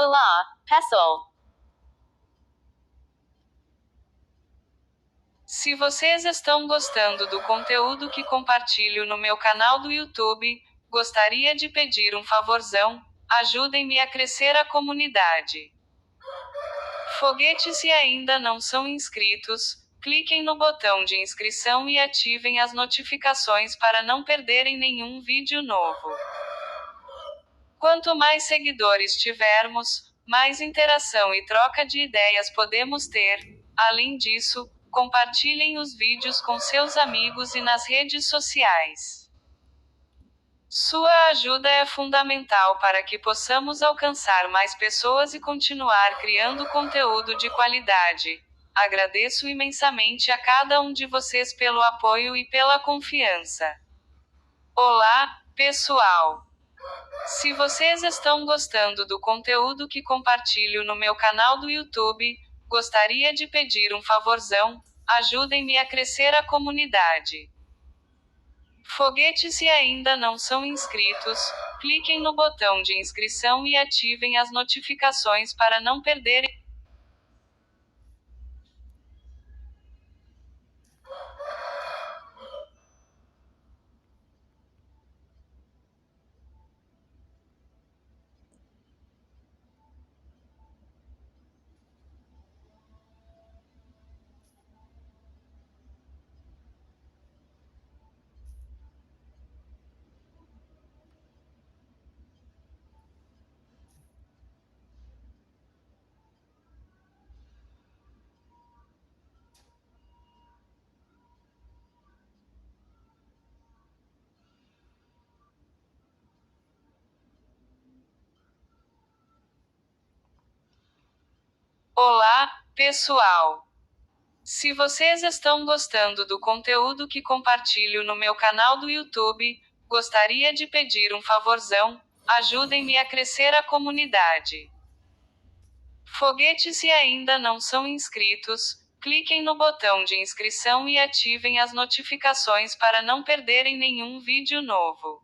Olá, pessoal. Se vocês estão gostando do conteúdo que compartilho no meu canal do YouTube, gostaria de pedir um favorzão: ajudem-me a crescer a comunidade. Foguete, se ainda não são inscritos, cliquem no botão de inscrição e ativem as notificações para não perderem nenhum vídeo novo. Quanto mais seguidores tivermos, mais interação e troca de ideias podemos ter. Além disso, compartilhem os vídeos com seus amigos e nas redes sociais. Sua ajuda é fundamental para que possamos alcançar mais pessoas e continuar criando conteúdo de qualidade. Agradeço imensamente a cada um de vocês pelo apoio e pela confiança. Olá, pessoal! Se vocês estão gostando do conteúdo que compartilho no meu canal do YouTube, gostaria de pedir um favorzão: ajudem-me a crescer a comunidade. Foguete, se ainda não são inscritos, cliquem no botão de inscrição e ativem as notificações para não perderem. Olá, pessoal! Se vocês estão gostando do conteúdo que compartilho no meu canal do YouTube, gostaria de pedir um favorzão: ajudem-me a crescer a comunidade. Foguete, se ainda não são inscritos, cliquem no botão de inscrição e ativem as notificações para não perderem nenhum vídeo novo.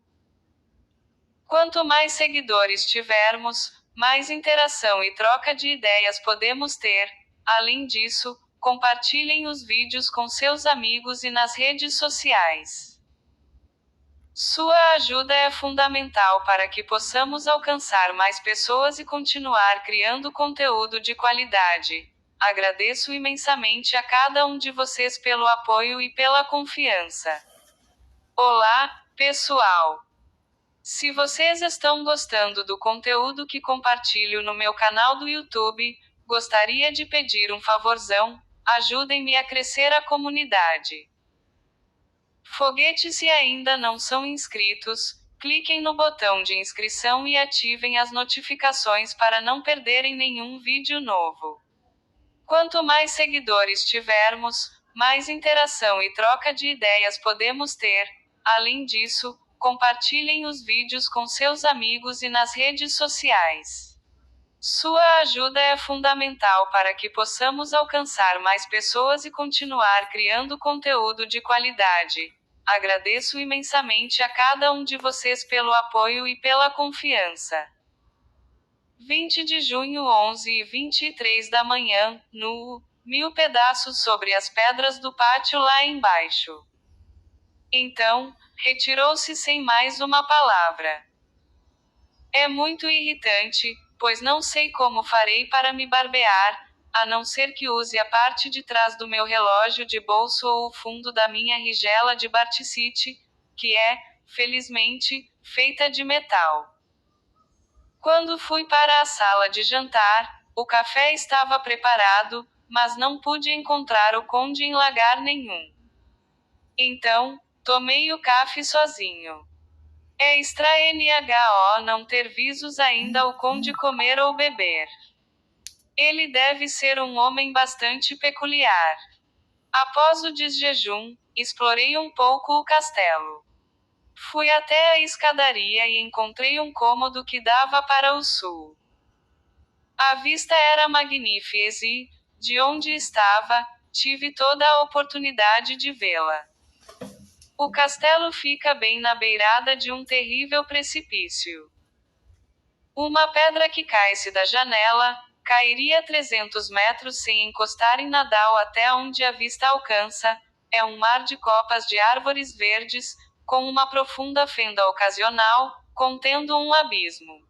Quanto mais seguidores tivermos, mais interação e troca de ideias podemos ter. Além disso, compartilhem os vídeos com seus amigos e nas redes sociais. Sua ajuda é fundamental para que possamos alcançar mais pessoas e continuar criando conteúdo de qualidade. Agradeço imensamente a cada um de vocês pelo apoio e pela confiança. Olá, pessoal! Se vocês estão gostando do conteúdo que compartilho no meu canal do YouTube, gostaria de pedir um favorzão: ajudem-me a crescer a comunidade. Foguete, se ainda não são inscritos, cliquem no botão de inscrição e ativem as notificações para não perderem nenhum vídeo novo. Quanto mais seguidores tivermos, mais interação e troca de ideias podemos ter. Além disso, compartilhem os vídeos com seus amigos e nas redes sociais. Sua ajuda é fundamental para que possamos alcançar mais pessoas e continuar criando conteúdo de qualidade. Agradeço imensamente a cada um de vocês pelo apoio e pela confiança. 20 de junho 11h23 da manhã, nu, 1000 pedaços sobre as pedras do pátio lá embaixo. Então, retirou-se sem mais uma palavra. É muito irritante, pois não sei como farei para me barbear, a não ser que use a parte de trás do meu relógio de bolso ou o fundo da minha rigela de Barticite, que é, felizmente, feita de metal. Quando fui para a sala de jantar, o café estava preparado, mas não pude encontrar o conde em lugar nenhum. Então, tomei o café sozinho. É estranho não ter visos ainda o conde comer ou beber. Ele deve ser um homem bastante peculiar. Após o desjejum, explorei um pouco o castelo. Fui até a escadaria e encontrei um cômodo que dava para o sul. A vista era magnífica e, de onde estava, tive toda a oportunidade de vê-la. O castelo fica bem na beirada de um terrível precipício. Uma pedra que caísse da janela, cairia 300 metros sem encostar em nada ou até onde a vista alcança. É um mar de copas de árvores verdes, com uma profunda fenda ocasional, contendo um abismo.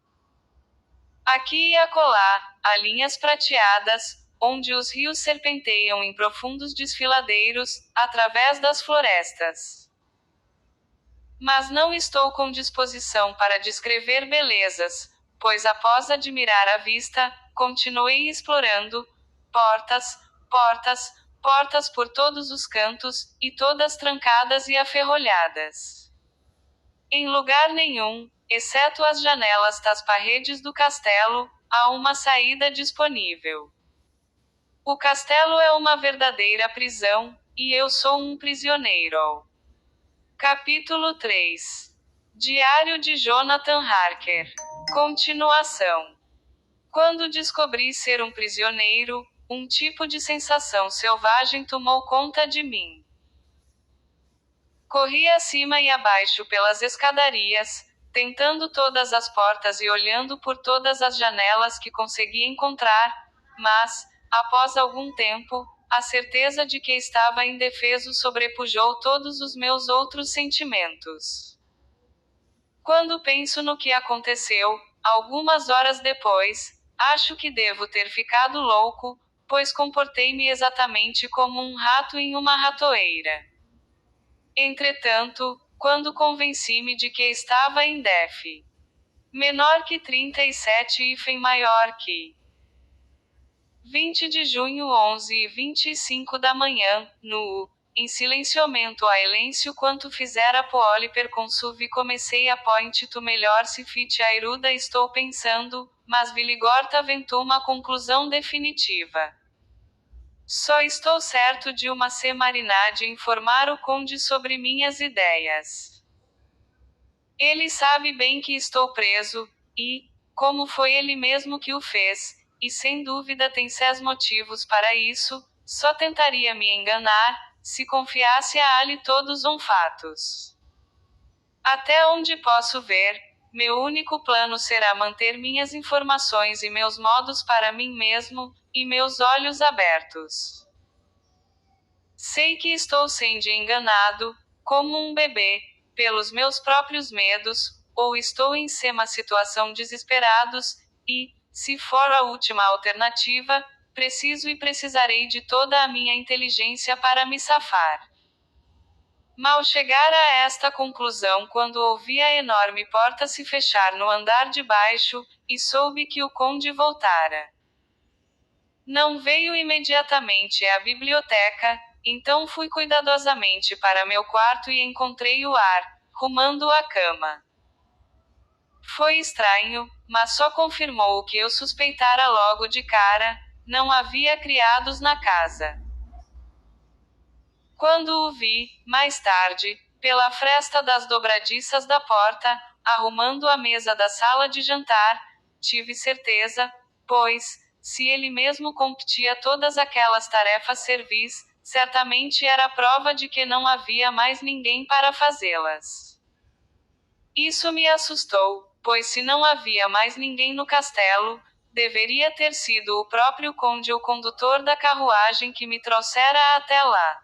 Aqui e acolá, há linhas prateadas, onde os rios serpenteiam em profundos desfiladeiros, através das florestas. Mas não estou com disposição para descrever belezas, pois após admirar a vista, continuei explorando. Portas, portas, portas por todos os cantos, e todas trancadas e aferrolhadas. Em lugar nenhum, exceto as janelas das paredes do castelo, há uma saída disponível. O castelo é uma verdadeira prisão, e eu sou um prisioneiro. Capítulo 3. Diário de Jonathan Harker. Continuação. Quando descobri ser um prisioneiro, um tipo de sensação selvagem tomou conta de mim. Corri acima e abaixo pelas escadarias, tentando todas as portas e olhando por todas as janelas que consegui encontrar, mas, após algum tempo, a certeza de que estava indefeso sobrepujou todos os meus outros sentimentos. Quando penso no que aconteceu, algumas horas depois, acho que devo ter ficado louco, pois comportei-me exatamente como um rato em uma ratoeira. Entretanto, quando convenci-me de que estava em def. menor que 37 e maior que 20 de junho 11h25 da manhã, em silenciamento a elêncio quanto fizera pooli per consuvi comecei a point to melhor se fit a iruda estou pensando, mas viligorta ventou uma conclusão definitiva. Só estou certo de uma semarinade informar o conde sobre minhas ideias. Ele sabe bem que estou preso, e, como foi ele mesmo que o fez, e sem dúvida tem seus motivos para isso, só tentaria me enganar, se confiasse a ali todos os fatos. Até onde posso ver, meu único plano será manter minhas informações e meus modos para mim mesmo, e meus olhos abertos. Sei que estou sendo enganado, como um bebê, pelos meus próprios medos, ou estou em uma situação desesperados, e, se for a última alternativa, preciso e precisarei de toda a minha inteligência para me safar. Mal chegara a esta conclusão quando ouvi a enorme porta se fechar no andar de baixo, e soube que o conde voltara. Não veio imediatamente à biblioteca, então fui cuidadosamente para meu quarto e encontrei o ar, rumando à cama. Foi estranho, mas só confirmou o que eu suspeitara logo de cara, não havia criados na casa. Quando o vi, mais tarde, pela fresta das dobradiças da porta, arrumando a mesa da sala de jantar, tive certeza, pois, se ele mesmo competia todas aquelas tarefas servis, certamente era prova de que não havia mais ninguém para fazê-las. Isso me assustou, pois se não havia mais ninguém no castelo, deveria ter sido o próprio conde o condutor da carruagem que me trouxera até lá.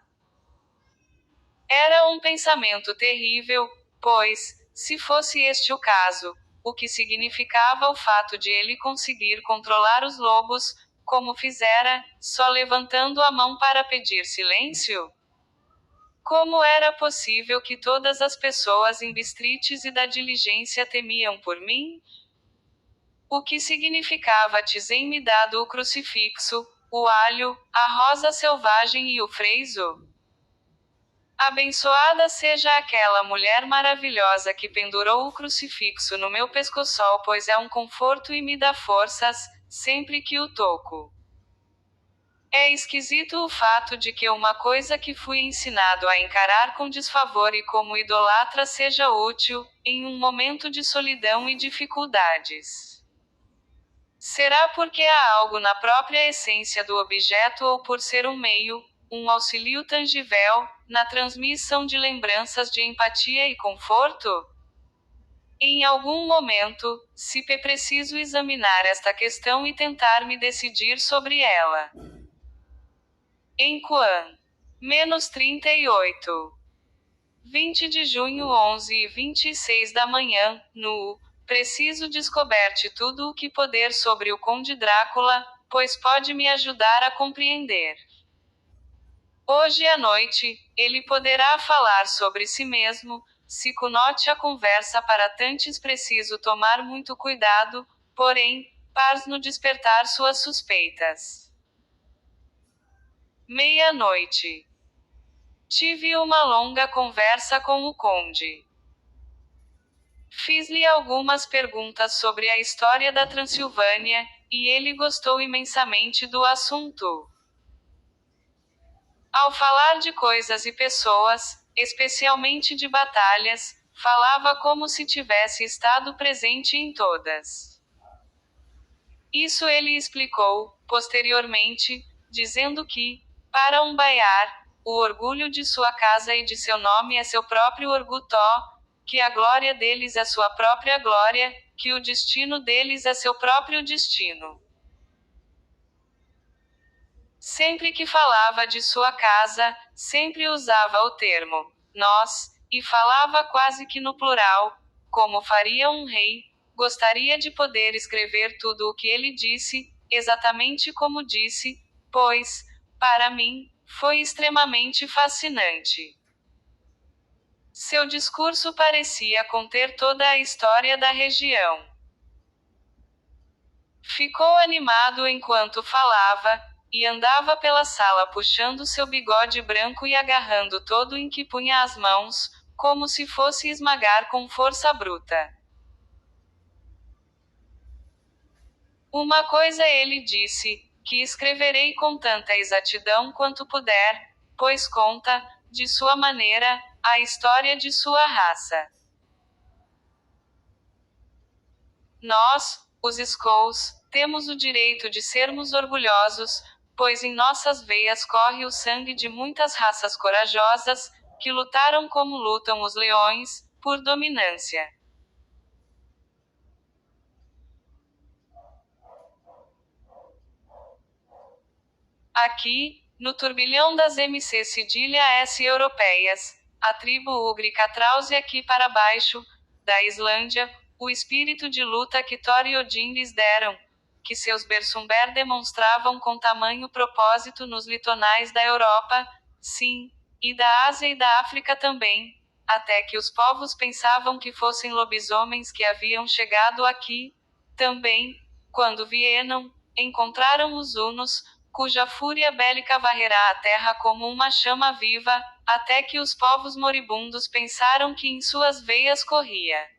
Era um pensamento terrível, pois, se fosse este o caso, o que significava o fato de ele conseguir controlar os lobos, como fizera, só levantando a mão para pedir silêncio? Como era possível que todas as pessoas em Bistritz e da diligência temiam por mim? O que significava ter-me dado o crucifixo, o alho, a rosa selvagem e o freiso? Abençoada seja aquela mulher maravilhosa que pendurou o crucifixo no meu pescoçol, pois é um conforto e me dá forças, sempre que o toco. É esquisito o fato de que uma coisa que fui ensinado a encarar com desfavor e como idolatra seja útil, em um momento de solidão e dificuldades. Será porque há algo na própria essência do objeto ou por ser um meio, um auxílio tangível, na transmissão de lembranças de empatia e conforto? Em algum momento, se preciso examinar esta questão e tentar me decidir sobre ela. Em Quan. -38. 20 de junho 11h26 da manhã, no Preciso descoberte tudo o que poder sobre o Conde Drácula, pois pode me ajudar a compreender. Hoje à noite, ele poderá falar sobre si mesmo. Se conote a conversa para tantos preciso tomar muito cuidado, porém, pars no despertar suas suspeitas. Meia-noite. Tive uma longa conversa com o conde. Fiz-lhe algumas perguntas sobre a história da Transilvânia, e ele gostou imensamente do assunto. Ao falar de coisas e pessoas, especialmente de batalhas, falava como se tivesse estado presente em todas. Isso ele explicou, posteriormente, dizendo que, para um baiar, o orgulho de sua casa e de seu nome é seu próprio orgutó, que a glória deles é sua própria glória, que o destino deles é seu próprio destino. Sempre que falava de sua casa, sempre usava o termo nós, e falava quase que no plural, como faria um rei. Gostaria de poder escrever tudo o que ele disse, exatamente como disse, pois, para mim, foi extremamente fascinante. Seu discurso parecia conter toda a história da região. Ficou animado enquanto falava, e andava pela sala puxando seu bigode branco e agarrando todo em que punha as mãos, como se fosse esmagar com força bruta. Uma coisa ele disse, que escreverei com tanta exatidão quanto puder, pois conta, de sua maneira, a história de sua raça. Nós, os Skrulls, temos o direito de sermos orgulhosos, pois em nossas veias corre o sangue de muitas raças corajosas, que lutaram como lutam os leões, por dominância. Aqui, no turbilhão das MC Cedilha S europeias, a tribo Ugri Catrause aqui para baixo, da Islândia, o espírito de luta que Thor e Odin lhes deram, que seus Bersumber demonstravam com tamanho propósito nos litonais da Europa, sim, e da Ásia e da África também, até que os povos pensavam que fossem lobisomens que haviam chegado aqui, também, quando vieram, encontraram os Hunos, cuja fúria bélica varrerá a terra como uma chama viva, até que os povos moribundos pensaram que em suas veias corria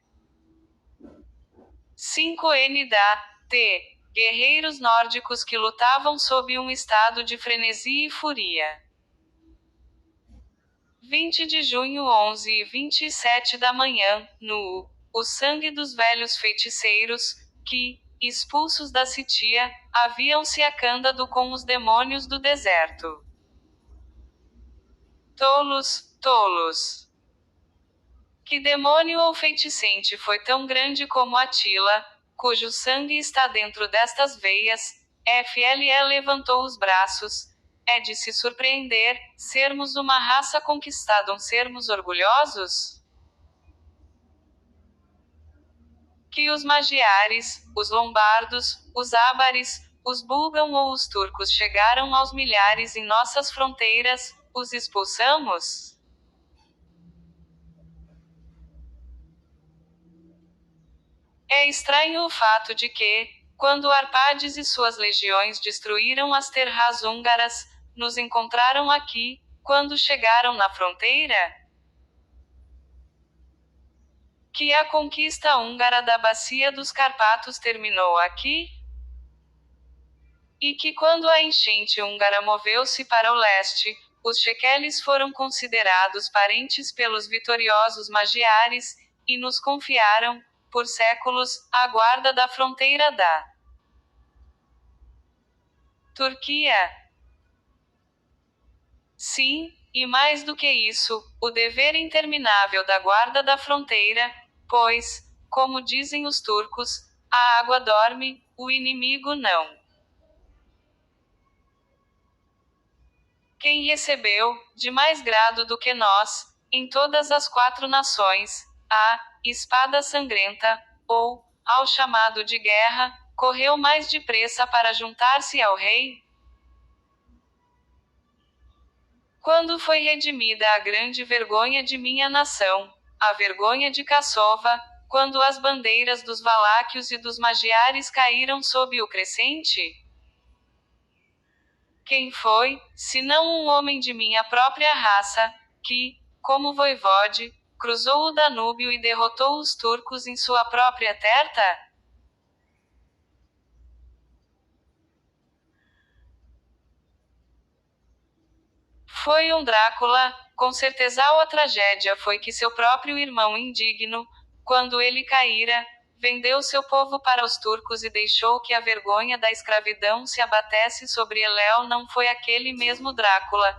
5N da T. Guerreiros nórdicos que lutavam sob um estado de frenesi e fúria. 20 de junho 11h27 da manhã, no O sangue dos velhos feiticeiros, que, expulsos da Sitia, haviam-se a Cândado com os demônios do deserto. Tolos, tolos! Que demônio ou feiticeinte foi tão grande como Atila, cujo sangue está dentro destas veias? FLE levantou os braços. É de se surpreender, sermos uma raça conquistada, sermos orgulhosos? Que os magiares, os lombardos, os ábares, os búlgão ou os turcos chegaram aos milhares em nossas fronteiras, os expulsamos? É estranho o fato de que, quando Arpades e suas legiões destruíram as terras húngaras, nos encontraram aqui, quando chegaram na fronteira? Que a conquista húngara da Bacia dos Carpatos terminou aqui? E que quando a enchente húngara moveu-se para o leste, os chequeles foram considerados parentes pelos vitoriosos magiares, e nos confiaram, por séculos, a guarda da fronteira da Turquia. Sim, e mais do que isso, o dever interminável da guarda da fronteira, pois, como dizem os turcos, a água dorme, o inimigo não. Quem recebeu, de mais grado do que nós, em todas as 4 nações, a espada sangrenta, ou, ao chamado de guerra, correu mais depressa para juntar-se ao rei? Quando foi redimida a grande vergonha de minha nação, a vergonha de Cassova, quando as bandeiras dos valáquios e dos magiares caíram sob o crescente? Quem foi, senão um homem de minha própria raça, que, como voivode, cruzou o Danúbio e derrotou os turcos em sua própria terra? Foi um Drácula, com certeza a tragédia foi que seu próprio irmão indigno, quando ele caíra, vendeu seu povo para os turcos e deixou que a vergonha da escravidão se abatesse sobre Eléu. Não foi aquele mesmo Drácula,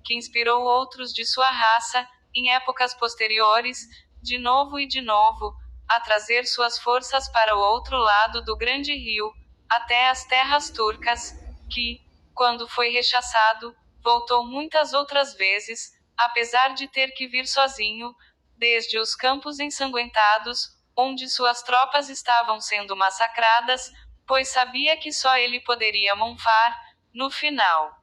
que inspirou outros de sua raça, em épocas posteriores, de novo e de novo, a trazer suas forças para o outro lado do grande rio, até as terras turcas, que, quando foi rechaçado, voltou muitas outras vezes, apesar de ter que vir sozinho, desde os campos ensanguentados, onde suas tropas estavam sendo massacradas, pois sabia que só ele poderia monfar, no final.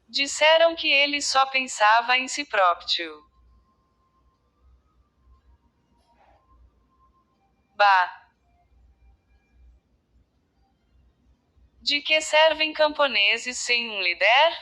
Disseram que ele só pensava em si próprio. Bah! De que servem camponeses sem um líder?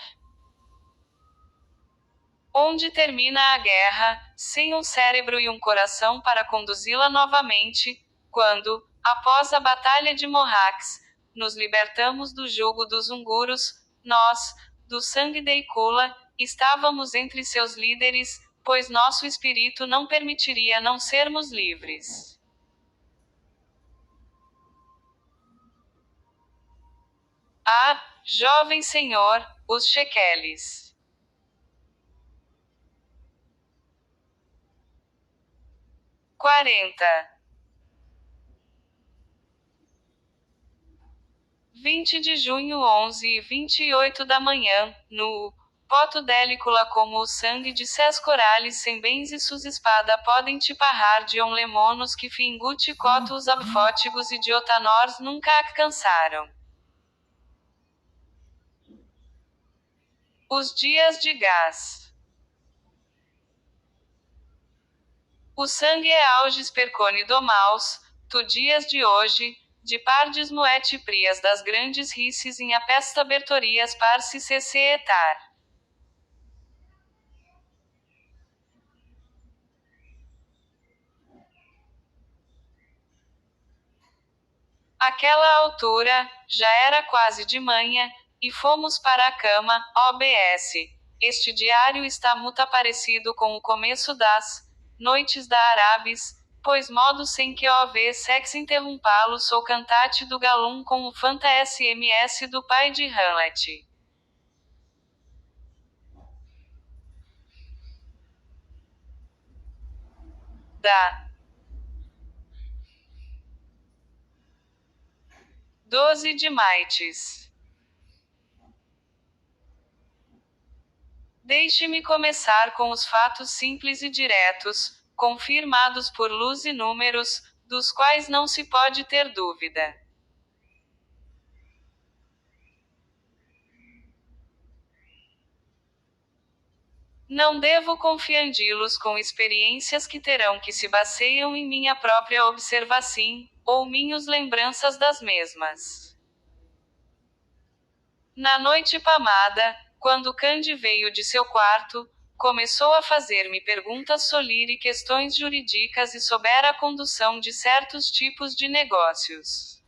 Onde termina a guerra, sem um cérebro e um coração para conduzi-la novamente, quando, após a Batalha de Morrax, nos libertamos do jugo dos unguros, nós, do sangue de Icula, estávamos entre seus líderes, pois nosso espírito não permitiria não sermos livres. Ah, jovem senhor, os shekeles. 40. 20 de junho 11h28 da manhã, no Poto Délicula, como o sangue de Cés Corales sem bens e sus espada podem te parrar de on lemonos que finguti coto os abfótigos e diotanors nunca alcançaram. Os dias de gás. O sangue é auges percone domaus, tu dias de hoje, de pardes moete prias das grandes rices em apesta bertorias par se etar. Aquela altura, já era quase de manhã, e fomos para a cama, OBS. Este diário está muito parecido com o começo das noites da Arabis, pois modo sem que houve sex interrompá-lo sou cantate do galum com o fanta SMS do pai de Hamlet. Da 12 de maites. Deixe-me começar com os fatos simples e diretos, confirmados por luz e números, dos quais não se pode ter dúvida. Não devo confiandi-los com experiências que terão que se baseiam em minha própria observação, ou minhas lembranças das mesmas. Na noite pamada, quando Candy veio de seu quarto, começou a fazer-me perguntas sobre questões jurídicas e sobre a condução de certos tipos de negócios.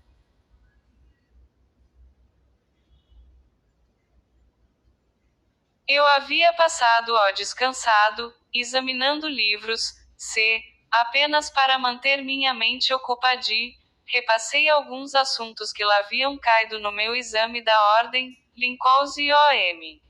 Eu havia passado o descansado, examinando livros, apenas para manter minha mente ocupada, repassei alguns assuntos que lá haviam caído no meu exame da ordem, Lincoln e OM.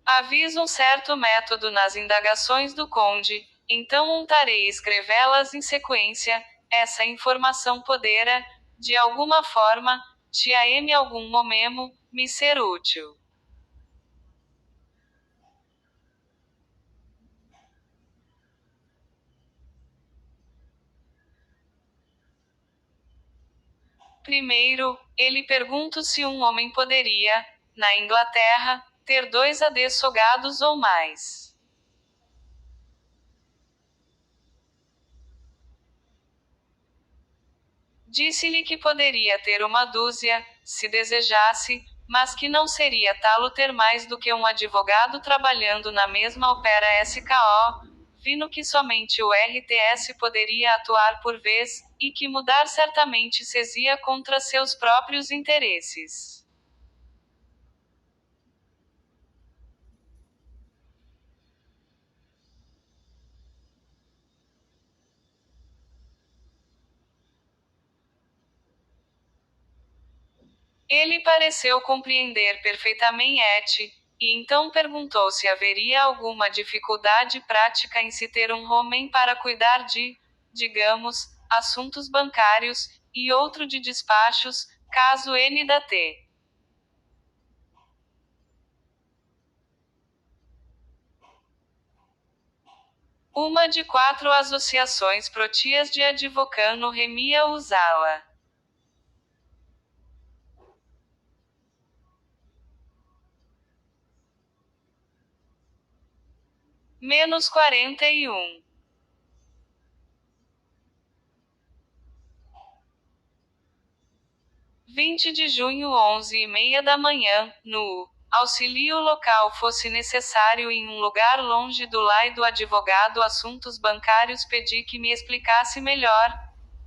Avisa um certo método nas indagações do conde, então untarei escrevê-las em sequência, essa informação poderá, de alguma forma, te a em algum momento, me ser útil. Primeiro, ele pergunta se um homem poderia, na Inglaterra, ter dois advogados ou mais. Disse-lhe que poderia ter uma dúzia, se desejasse, mas que não seria talo ter mais do que um advogado trabalhando na mesma ópera SKO, vino que somente o RTS poderia atuar por vez, e que mudar certamente seria contra seus próprios interesses. Ele pareceu compreender perfeitamente, e então perguntou se haveria alguma dificuldade prática em se ter um homem para cuidar de, digamos, assuntos bancários, e outro de despachos, caso N da T. Uma de 4 associações protias de advocano remia usá-la. Menos 41. 20 de junho 11h30 da manhã, no auxílio local fosse necessário em um lugar longe do lar do advogado assuntos bancários pedi que me explicasse melhor,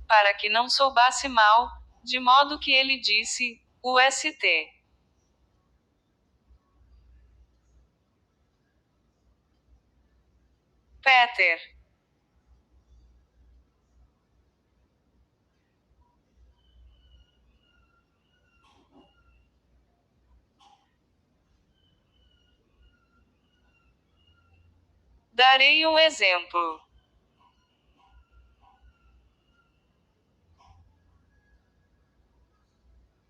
para que não soubasse mal, de modo que ele disse, UST. Peter. Darei um exemplo.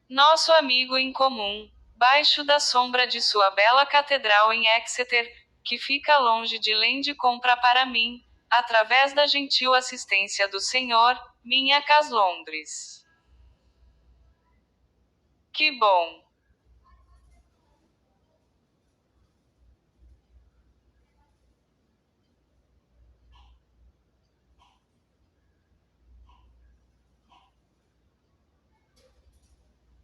Nosso amigo em comum, baixo da sombra de sua bela catedral em Exeter, que fica longe de Lende compra para mim, através da gentil assistência do Senhor, minha casa Londres. Que bom!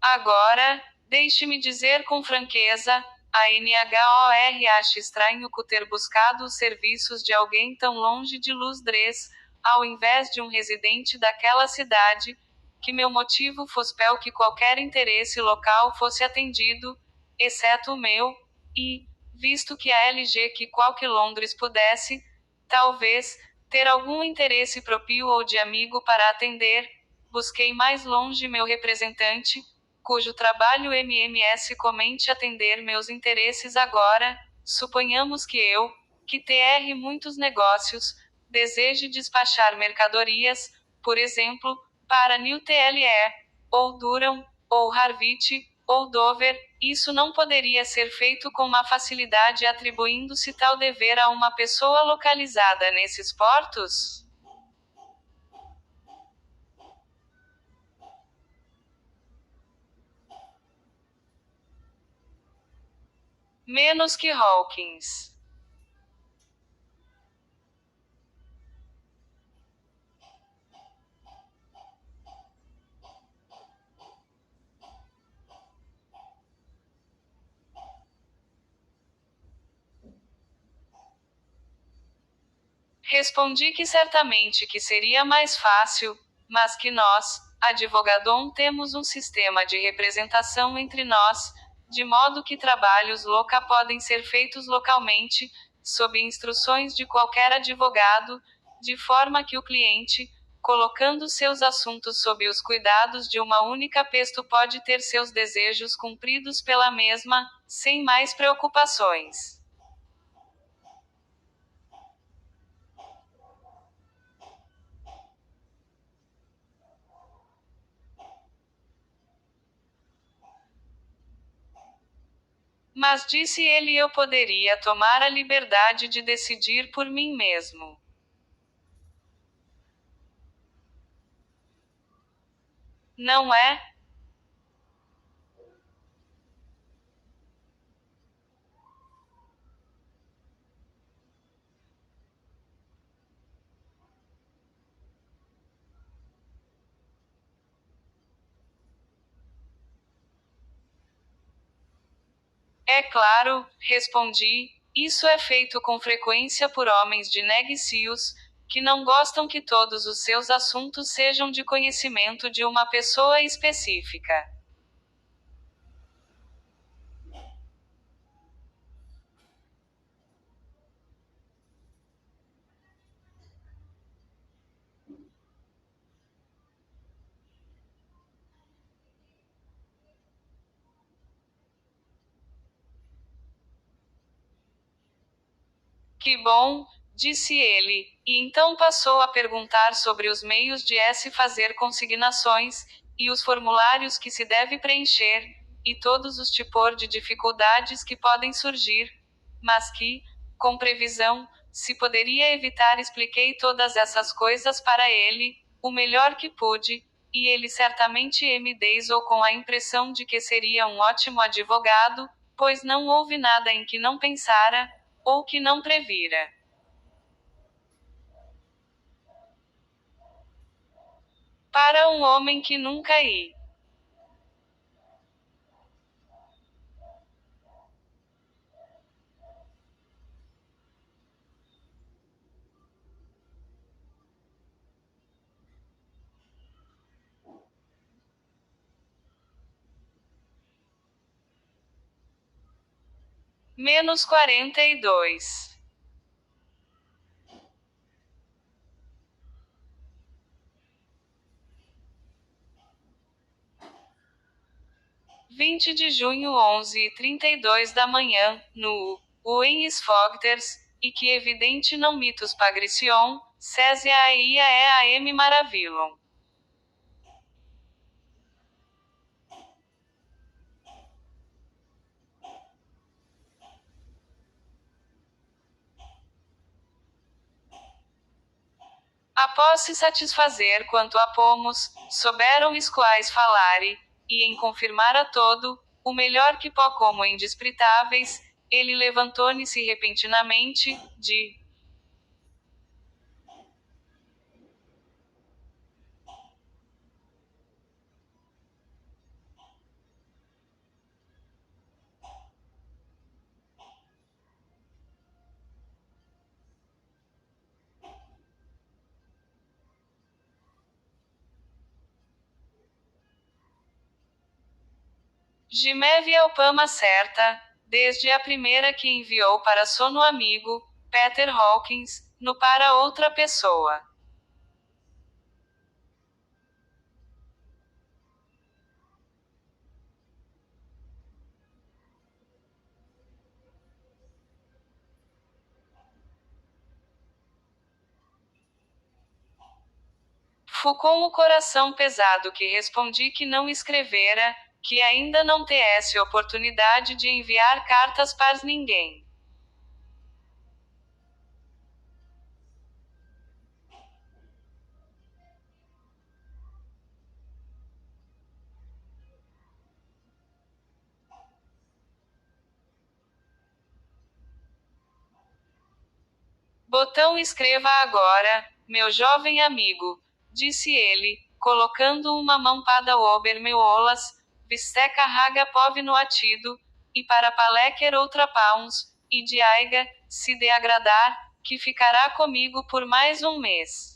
Agora, deixe-me dizer com franqueza, a NHOR acha estranho ter buscado os serviços de alguém tão longe de Londres, ao invés de um residente daquela cidade, que meu motivo fosse pel que qualquer interesse local fosse atendido, exceto o meu, e, visto que a LG que qualquer Londres pudesse, talvez, ter algum interesse próprio ou de amigo para atender, busquei mais longe meu representante, cujo trabalho MMS comente atender meus interesses agora, suponhamos que eu, que TR muitos negócios, deseje despachar mercadorias, por exemplo, para New TLE, ou Durham, ou Harwich, ou Dover, isso não poderia ser feito com uma facilidade atribuindo-se tal dever a uma pessoa localizada nesses portos? Menos que Hawkins. Respondi que certamente que seria mais fácil, mas que nós, advogadom, temos um sistema de representação entre nós, de modo que trabalhos loca podem ser feitos localmente, sob instruções de qualquer advogado, de forma que o cliente, colocando seus assuntos sob os cuidados de uma única pesto pode ter seus desejos cumpridos pela mesma, sem mais preocupações. Mas disse ele, eu poderia tomar a liberdade de decidir por mim mesmo. Não é? É claro, respondi, isso é feito com frequência por homens de negícios, que não gostam que todos os seus assuntos sejam de conhecimento de uma pessoa específica. Que bom, disse ele, e então passou a perguntar sobre os meios de se fazer consignações, e os formulários que se deve preencher, e todos os tipos de dificuldades que podem surgir, mas que, com previsão, se poderia evitar. Expliquei todas essas coisas para ele, o melhor que pude, e ele certamente me deixou com a impressão de que seria um ótimo advogado, pois não houve nada em que não pensara, ou que não previra. Para um homem que nunca ia. Menos 42. 20 de junho 11h32 da manhã, no Wens Fogters, e que evidente não mitos pagricion, Césia aia é a M maravilham. Após se satisfazer quanto a pomos, souberam os quais falare, e em confirmar a todo, o melhor que pó como indespritáveis, ele levantou-se repentinamente, de Gimeve Alpama certa, desde a primeira que enviou para sono amigo, Peter Hawkins, no para outra pessoa. Com o coração pesado que respondi que não escrevera, que ainda não tivesse oportunidade de enviar cartas para ninguém. Botão escreva agora, meu jovem amigo, disse ele, colocando uma mão para o ober meu olas, visteca raga pove no atido, e para palequer outra pauns, e de aiga, se de agradar, que ficará comigo por mais um mês.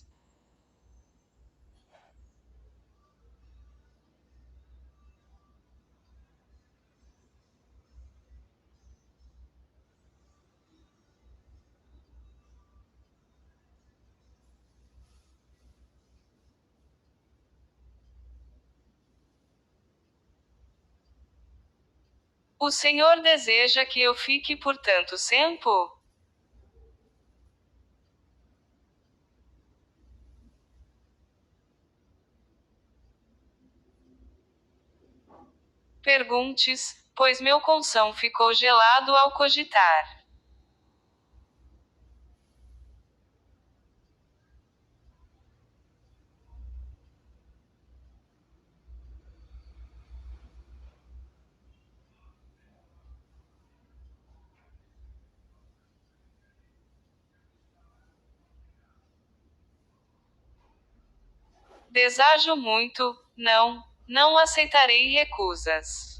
O senhor deseja que eu fique por tanto tempo? Perguntes, pois meu coração ficou gelado ao cogitar. Desejo muito, não aceitarei recusas.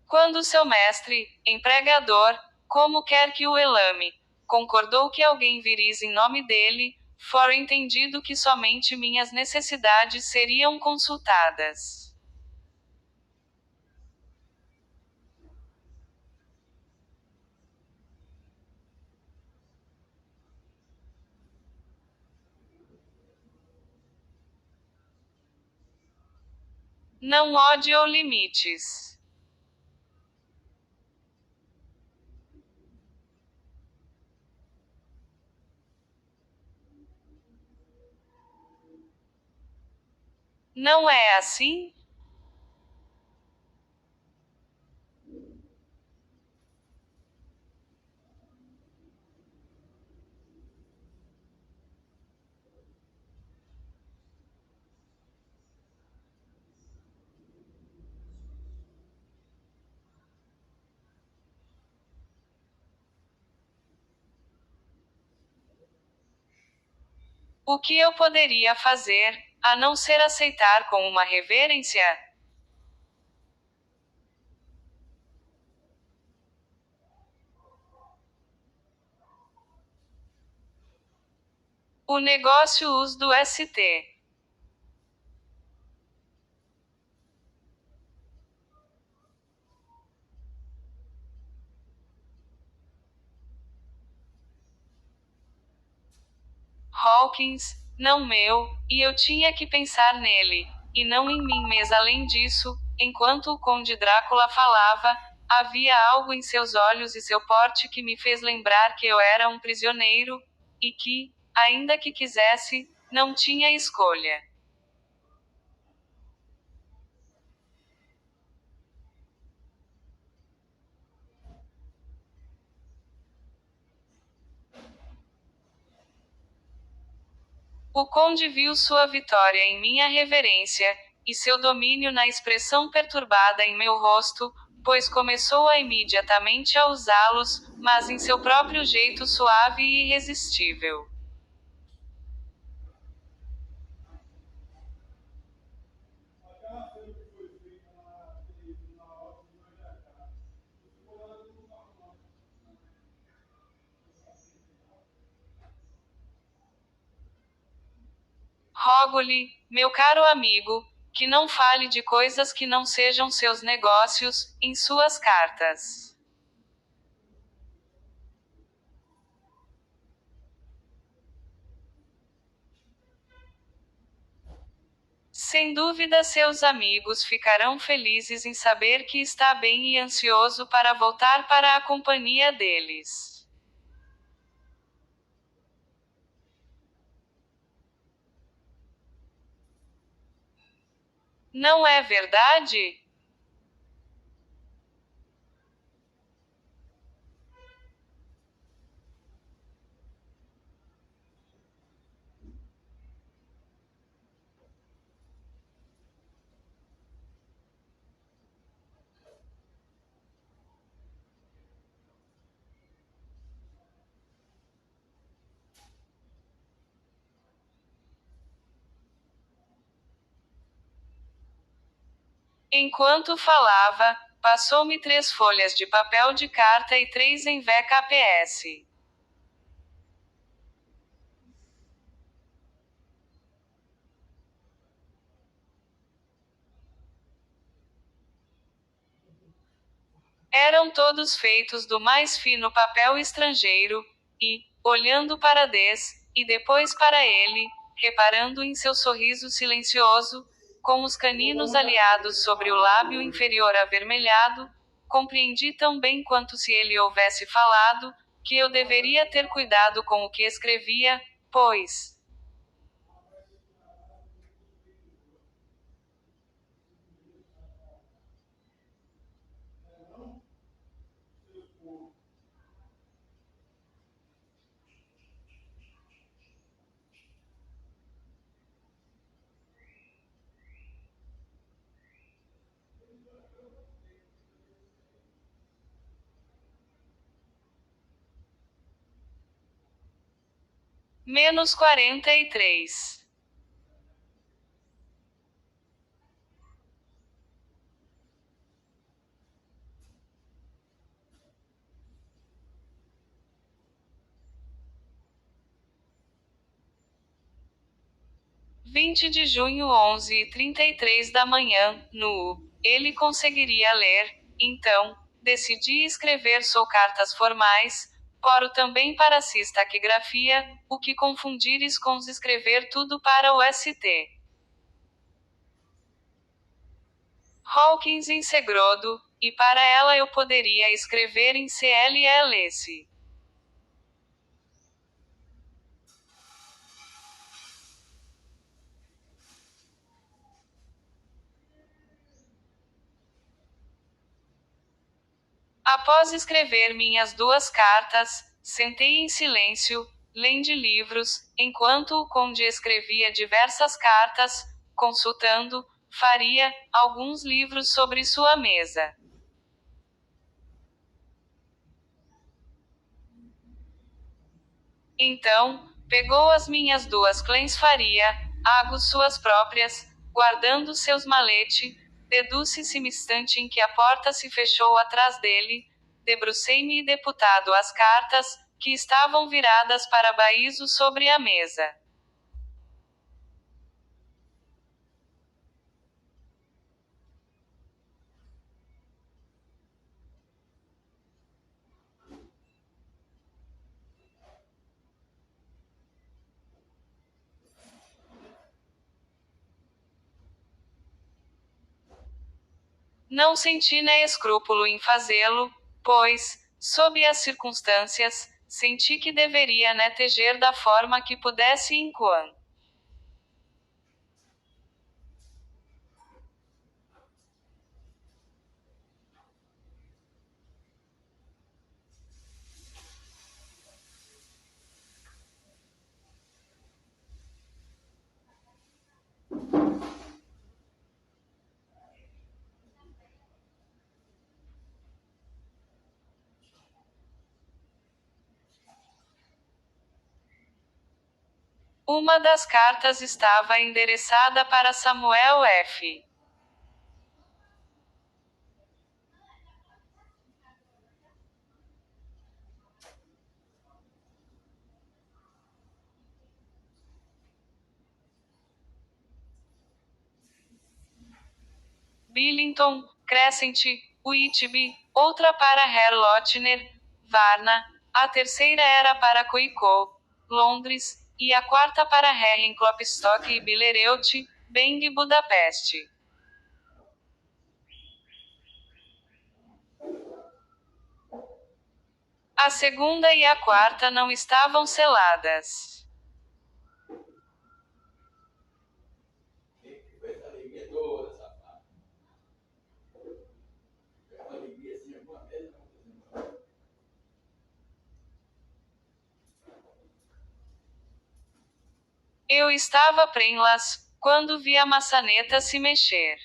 Quando seu mestre, empregador, como quer que o elame, concordou que alguém viria em nome dele, fora entendido que somente minhas necessidades seriam consultadas. Não ódio limites. Não é assim? O que eu poderia fazer, a não ser aceitar com uma reverência? O negócio us do ST. Hawkins, não meu, e eu tinha que pensar nele, e não em mim mesmo. Além disso, enquanto o Conde Drácula falava, havia algo em seus olhos e seu porte que me fez lembrar que eu era um prisioneiro, e que, ainda que quisesse, não tinha escolha. O conde viu sua vitória em minha reverência, e seu domínio na expressão perturbada em meu rosto, pois começou a imediatamente a usá-los, mas em seu próprio jeito suave e irresistível. Rogo-lhe, meu caro amigo, que não fale de coisas que não sejam seus negócios, em suas cartas. Sem dúvida, seus amigos ficarão felizes em saber que está bem e ansioso para voltar para a companhia deles. Não é verdade? Enquanto falava, passou-me 3 folhas de papel de carta e 3 em VKPS. Eram todos feitos do mais fino papel estrangeiro, e, olhando para Des, e depois para ele, reparando em seu sorriso silencioso, com os caninos aliados sobre o lábio inferior avermelhado, compreendi tão bem quanto se ele houvesse falado, que eu deveria ter cuidado com o que escrevia, pois menos 43. Vinte de junho 11h33 da manhã, no ele conseguiria ler, então, decidi escrever sou cartas formais, poro também para cis taquigrafia, o que confundires com escrever tudo para o ST. Hawkins em segredo, e para ela eu poderia escrever em CLLS. Após escrever minhas duas cartas, sentei em silêncio, lendo livros, enquanto o conde escrevia diversas cartas, consultando, faria, alguns livros sobre sua mesa. Então, pegou as minhas duas clãs faria, águas suas próprias, guardando seus malete, deduz-se-me instante em que a porta se fechou atrás dele, debrucei-me e deputado as cartas, que estavam viradas para baízo sobre a mesa. Não senti nem escrúpulo em fazê-lo, pois, sob as circunstâncias, senti que deveria teger da forma que pudesse enquanto uma das cartas estava endereçada para Samuel F. Billington, Crescent, Whitby, outra para Herr Lotner, Varna, a terceira era para Coicó, Londres, e a quarta para Herren Klopstock e Billereuth, Beng Budapeste. A segunda e a quarta não estavam seladas. Eu estava prenlas, quando vi a maçaneta se mexer.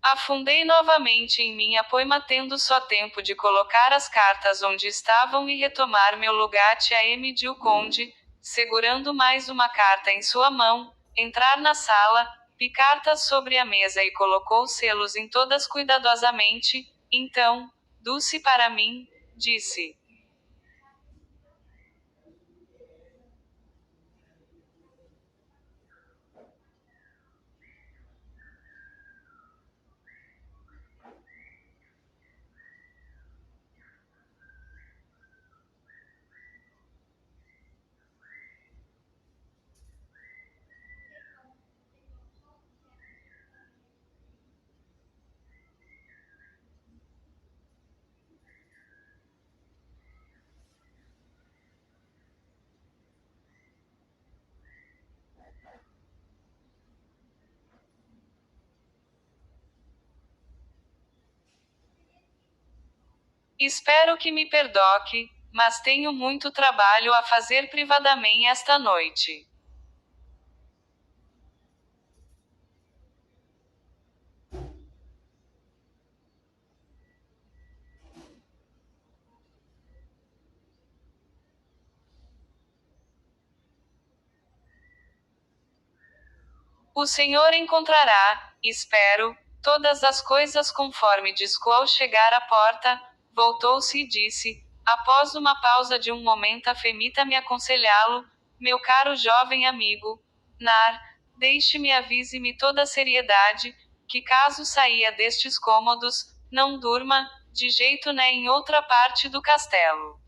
Afundei novamente em minha poema tendo só tempo de colocar as cartas onde estavam e retomar meu lugar a M. de o conde, segurando mais uma carta em sua mão, entrar na sala, pi cartas sobre a mesa e colocou selos em todas cuidadosamente, então, Dulce para mim, disse. Espero que me perdoe, mas tenho muito trabalho a fazer privadamente esta noite. O Senhor encontrará, espero, todas as coisas conforme disco ao chegar à porta, voltou-se e disse, após uma pausa de um momento afemita-me aconselhá-lo, meu caro jovem amigo, deixe-me avise-me toda a seriedade, que caso saia destes cômodos, não durma, de jeito né em outra parte do castelo.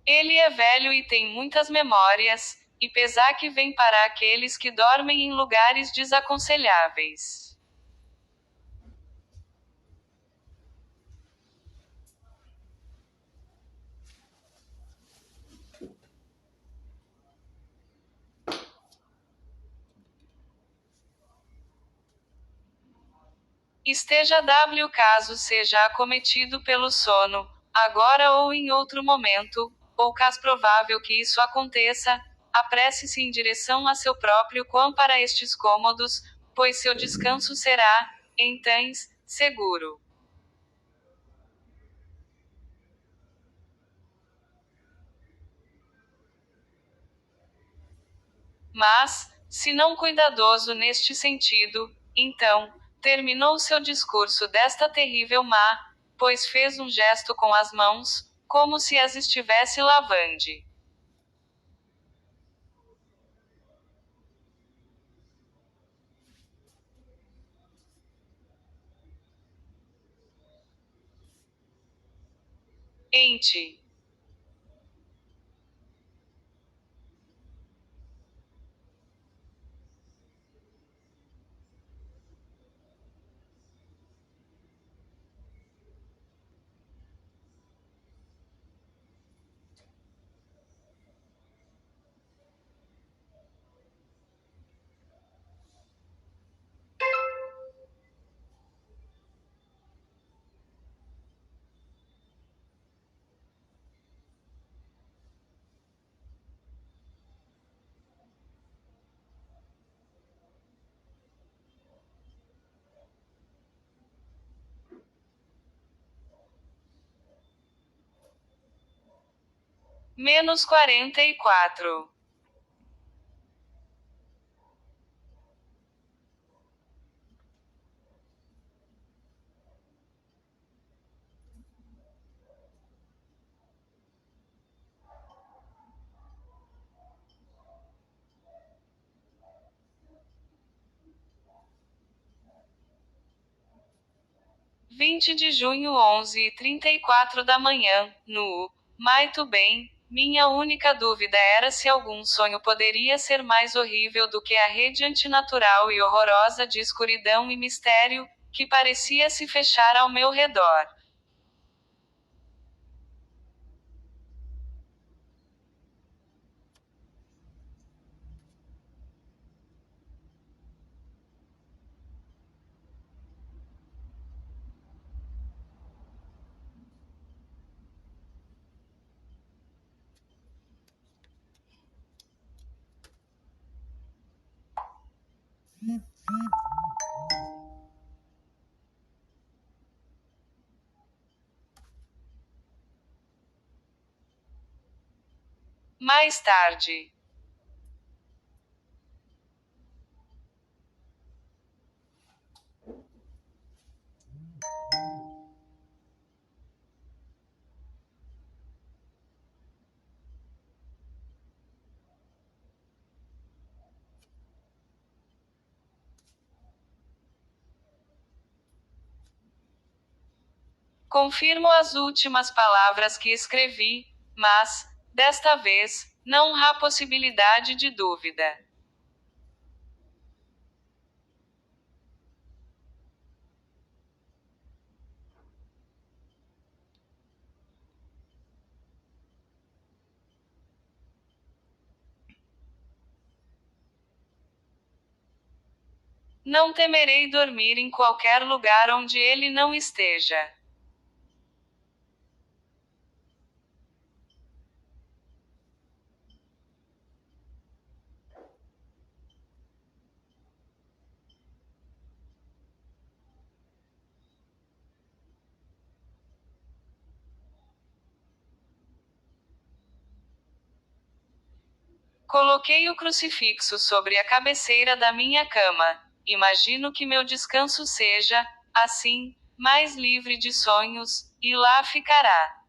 Ele é velho e tem muitas memórias, e pesar que vem para aqueles que dormem em lugares desaconselháveis. Esteja W caso seja acometido pelo sono, agora ou em outro momento, ou caso provável que isso aconteça, apresse-se em direção a seu próprio quão para estes cômodos, pois seu descanso será, então, seguro. Mas, se não cuidadoso neste sentido, então, terminou seu discurso desta terrível má, pois fez um gesto com as mãos, como se as estivesse lavando. Ente. Menos 44. Vinte de junho 11h34 da manhã, no. Muito bem, minha única dúvida era se algum sonho poderia ser mais horrível do que a rede antinatural e horrorosa de escuridão e mistério, que parecia se fechar ao meu redor. Mais tarde. Confirmo as últimas palavras que escrevi, mas, desta vez, não há possibilidade de dúvida. Não temerei dormir em qualquer lugar onde ele não esteja. Coloquei o crucifixo sobre a cabeceira da minha cama. Imagino que meu descanso seja, assim, mais livre de sonhos, e lá ficará.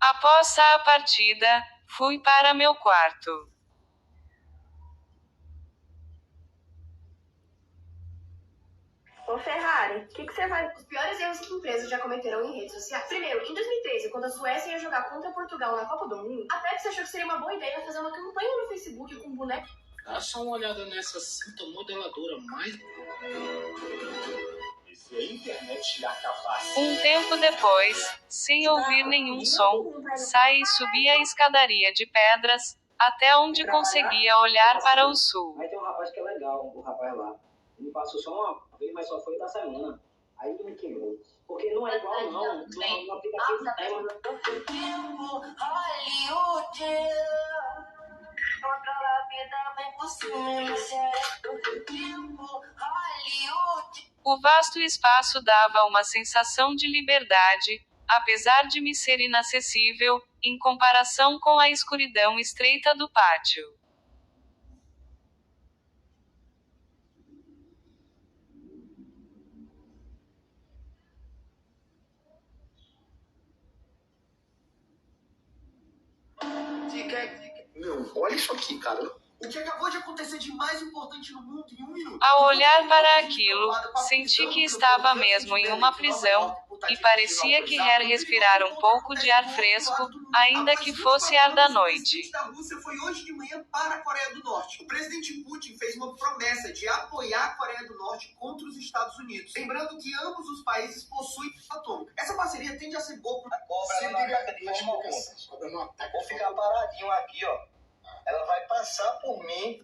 Após a partida, fui para meu quarto. Ô Ferrari, o que você vai... Os piores erros que empresas já cometeram em redes sociais. Primeiro, em 2013, quando a Suécia ia jogar contra Portugal na Copa do Mundo, a Pepsi achou que seria uma boa ideia fazer uma campanha no Facebook com boneco. Dá só uma olhada nessa cinta modeladora mais... E se a internet lhe acabasse? Um tempo depois, sem ouvir nenhum som, saí e subi a escadaria de pedras, até onde conseguia olhar para o sul. Aí tem um rapaz que é legal, o rapaz lá. Ele passou só uma vez, mas só foi da semana. Aí ele me queimou. Porque não é igual, não. No aplicativo tem, mas... O vasto espaço dava uma sensação de liberdade, apesar de me ser inacessível, em comparação com a escuridão estreita do pátio. Meu, olha isso aqui, cara. O que acabou de acontecer de mais importante no mundo em 1 minuto? Ao olhar para aquilo, senti que estava mesmo em uma prisão, e parecia que respirar um pouco de ar fresco, ainda que fosse ar da noite. O presidente da Rússia foi hoje de manhã para a Coreia do Norte. O presidente Putin fez uma promessa de apoiar a Coreia do Norte contra os Estados Unidos. Lembrando que ambos os países possuem atômica. Essa parceria tende a ser boa para a cobra não ataca de forma alguma. Vou ficar paradinho aqui, ó. Ela vai passar por mim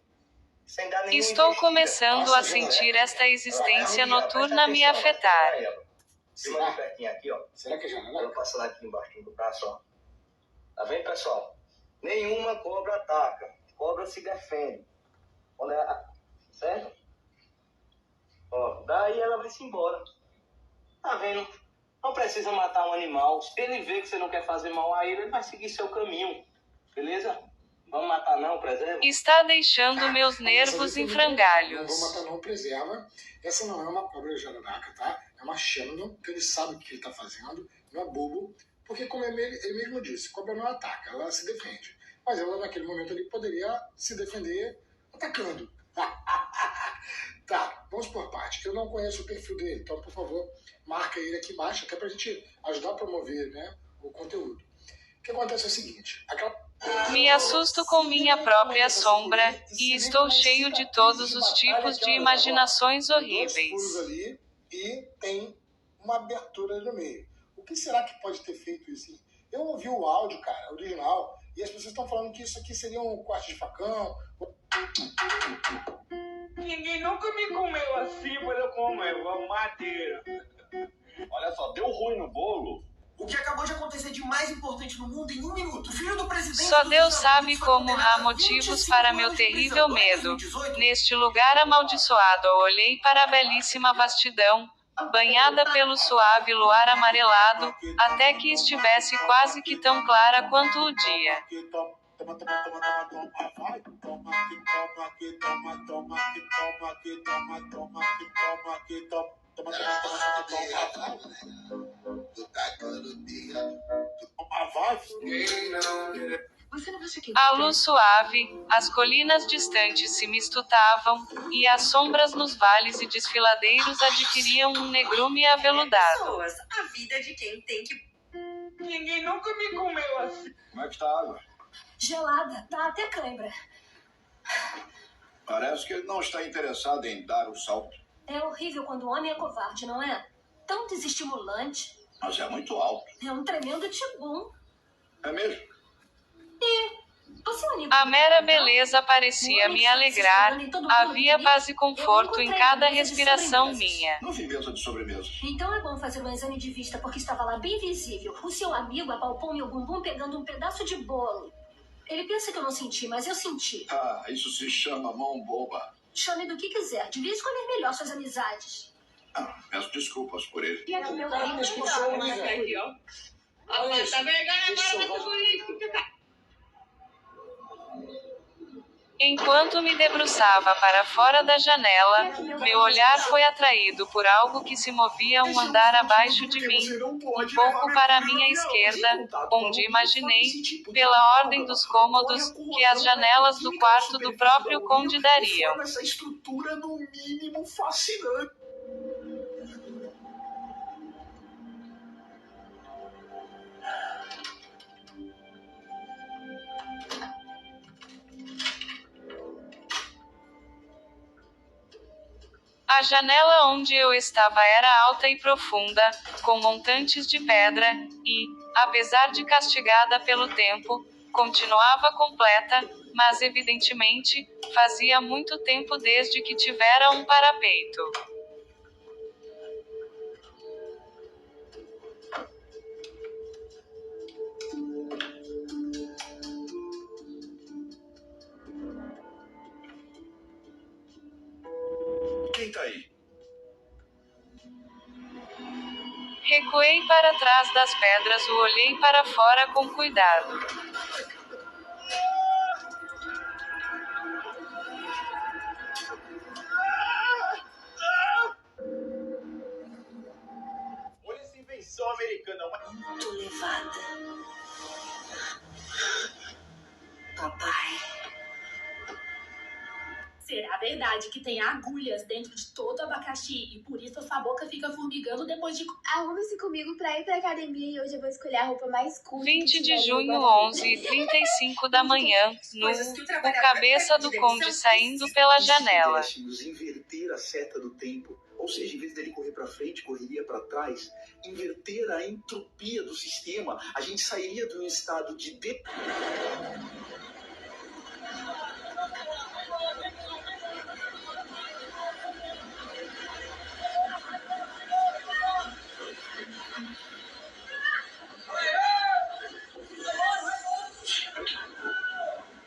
sem dar nenhum Estou investida. começando a sentir esta existência noturna me afetar. Será? Aqui, ó. Será que é janela? Ela passando aqui embaixo do braço, ó. Tá vendo, pessoal? Nenhuma cobra ataca. Cobra se defende. Quando ela... Certo? Ó, daí ela vai se embora. Tá vendo? Não precisa matar um animal. Se ele vê que você não quer fazer mal a ele vai seguir seu caminho. Beleza? Vamos matar não, preserva? Está deixando meus nervos em frangalhos. Não vou matar não, preserva. Essa não é uma cobra jararaca, tá? É uma Shannon, que ele sabe o que ele tá fazendo, não é bobo, porque como ele mesmo disse, cobra não ataca, ela se defende. Mas ela naquele momento ali poderia se defender atacando. Tá, vamos por parte. Eu não conheço o perfil dele, então por favor, marca ele aqui embaixo, até pra gente ajudar a promover, né, o conteúdo. O que acontece é o seguinte, Me assusto com minha própria sombra, e estou cheio de todos os tipos de imaginações horríveis. Furos ali e tem uma abertura ali no meio. O que será que pode ter feito isso? Eu ouvi o áudio, cara, original, e as pessoas estão falando que isso aqui seria um corte de facão. Ninguém nunca me comeu assim, mas eu como, é madeira. Olha só, deu ruim no bolo. O que acabou de acontecer de mais importante no mundo em 1 minuto? O filho do presidente... Só Deus sabe como há motivos para meu terrível medo. Neste lugar amaldiçoado eu olhei para a belíssima vastidão, banhada pelo suave luar amarelado, até que estivesse quase que tão clara quanto o dia. A luz suave, as colinas distantes se misturavam, e as sombras nos vales e desfiladeiros adquiriam um negrume aveludado. A vida de quem tem que... Ninguém nunca me comeu assim. Como é que está a água? Gelada, dá até cãibra. Parece que ele não está interessado em dar o salto. É horrível quando o homem é covarde, não é? Tão desestimulante. Mas é muito alto. É um tremendo tibum. É mesmo? Você é um amigo A do mera Capitão? beleza parecia me alegrar, havia paz e conforto em cada respiração minha. Não vi mesa de sobremesa. Então é bom fazer um exame de vista, porque estava lá bem visível. O seu amigo apalpou meu bumbum pegando um pedaço de bolo. Ele pensa que eu não senti, mas eu senti. Ah, isso se chama mão boba. Chame do que quiser. Devia escolher melhor suas amizades. Ah, peço desculpas por ele. E aqui meu marido Olha aqui, ó. Rapaz, tá brigando agora com o político. Enquanto me debruçava para fora da janela, meu olhar foi atraído por algo que se movia um andar abaixo de mim, um pouco para a minha esquerda, onde imaginei, pela ordem dos cômodos, que as janelas do quarto do próprio conde dariam. Essa estrutura no mínimo fascinante. A janela onde eu estava era alta e profunda, com montantes de pedra, e, apesar de castigada pelo tempo, continuava completa, mas evidentemente, fazia muito tempo desde que tivera um parapeito. Quem tá aí? Recuei para trás das pedras e olhei para fora com cuidado. Olha essa invenção americana. Muito levada. Papai. Será verdade que tem agulhas dentro de todo abacaxi e por isso a sua boca fica formigando depois de... Arrume-se comigo pra ir pra academia e hoje eu vou escolher a roupa mais cool. 20 de junho, 11h35 da manhã, nu, o cabeça do conde saindo pela janela. Se pudéssemos inverter a seta do tempo, ou seja, em vez dele correr para frente, correria para trás, inverter a entropia do sistema, a gente sairia de um estado de...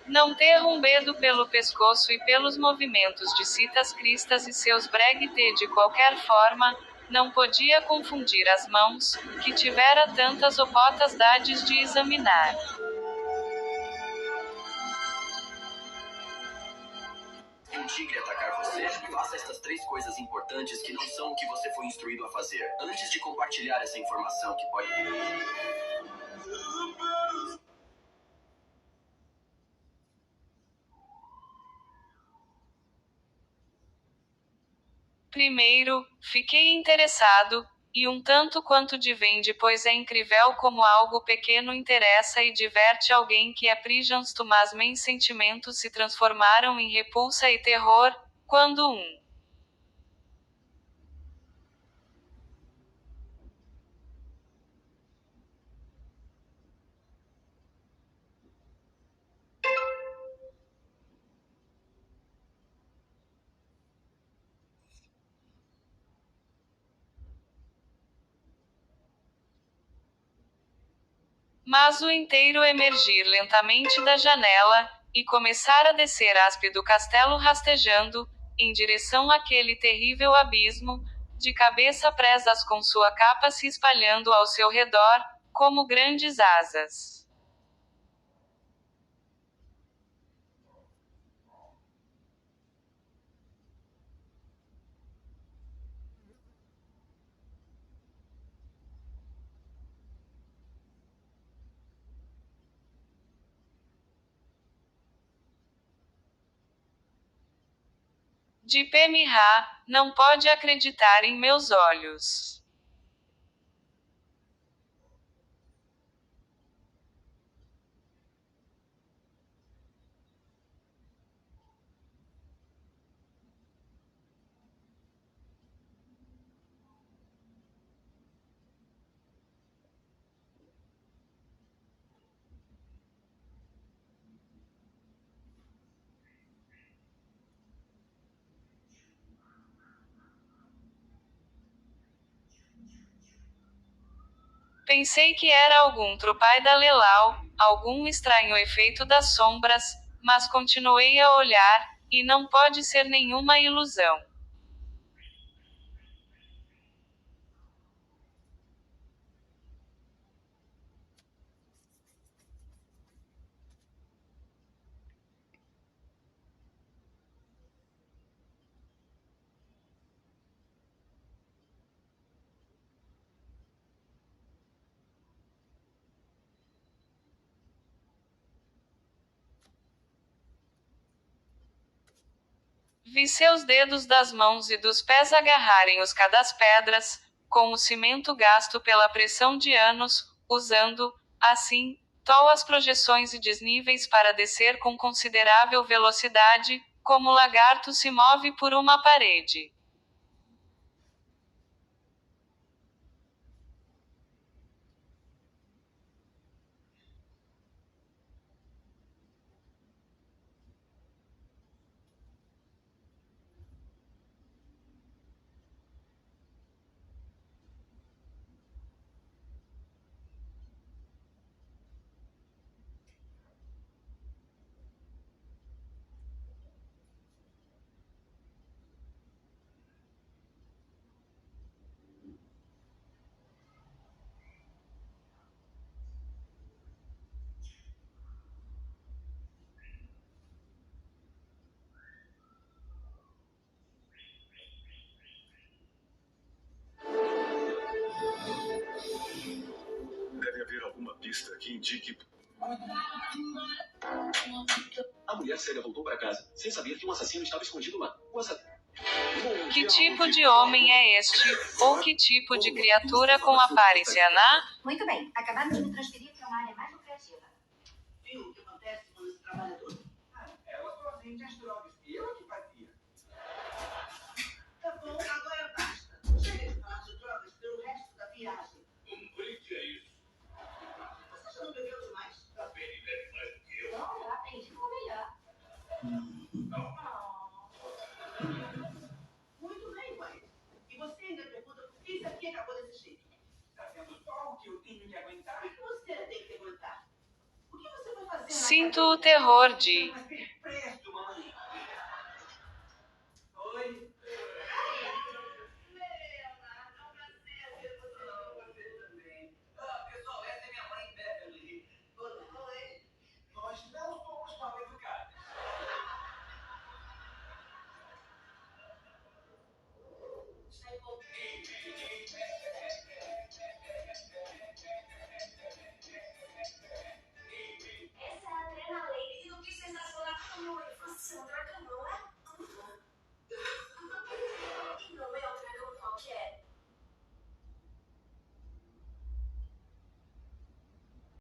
Não ter rumbedo pelo pescoço e pelos movimentos de citas cristas e seus breguete de qualquer forma, não podia confundir as mãos, que tivera tantas oportunidades de examinar. Se um tigre atacar você, faça estas 3 coisas importantes que não são o que você foi instruído a fazer, antes de compartilhar essa informação que pode... Primeiro, fiquei interessado, e um tanto quanto divende, pois é incrível como algo pequeno interessa e diverte alguém que é prijansto, mas meus sentimentos se transformaram em repulsa e terror, quando um mas o inteiro emergir lentamente da janela, e começar a descer aspe do castelo rastejando, em direção àquele terrível abismo, de cabeça presas com sua capa se espalhando ao seu redor, como grandes asas. De Pemirá, não pode acreditar em meus olhos. Pensei que era algum trupai da Lelau, algum estranho efeito das sombras, mas continuei a olhar, e não pode ser nenhuma ilusão. Vi seus dedos das mãos e dos pés agarrarem os das pedras, com o cimento gasto pela pressão de anos, usando, assim, as projeções e desníveis para descer com considerável velocidade, como o lagarto se move por uma parede. Deve haver alguma pista que indique... A mulher cega voltou para casa, sem saber que um assassino estava escondido lá. Que tipo de homem é este? Ou que tipo de criatura com aparência na? Muito bem, acabamos de me transferir para uma área mais lucrativa. Viu o que acontece quando esse trabalhador? Ela só vende as drogas. Eu que fazia. Tá bom, agora basta. Chega de falar de drogas pelo resto da viagem. Um brinde é isso. Você já não bebeu demais? A Penny bebe mais do que eu. Não, eu aprendi com o melhor. Muito bem, mãe. E você ainda pergunta por que isso aqui acabou desse jeito? Tá vendo só o que eu tenho que aguentar? O que você tem que aguentar? O que você vai fazer? Sinto o terror de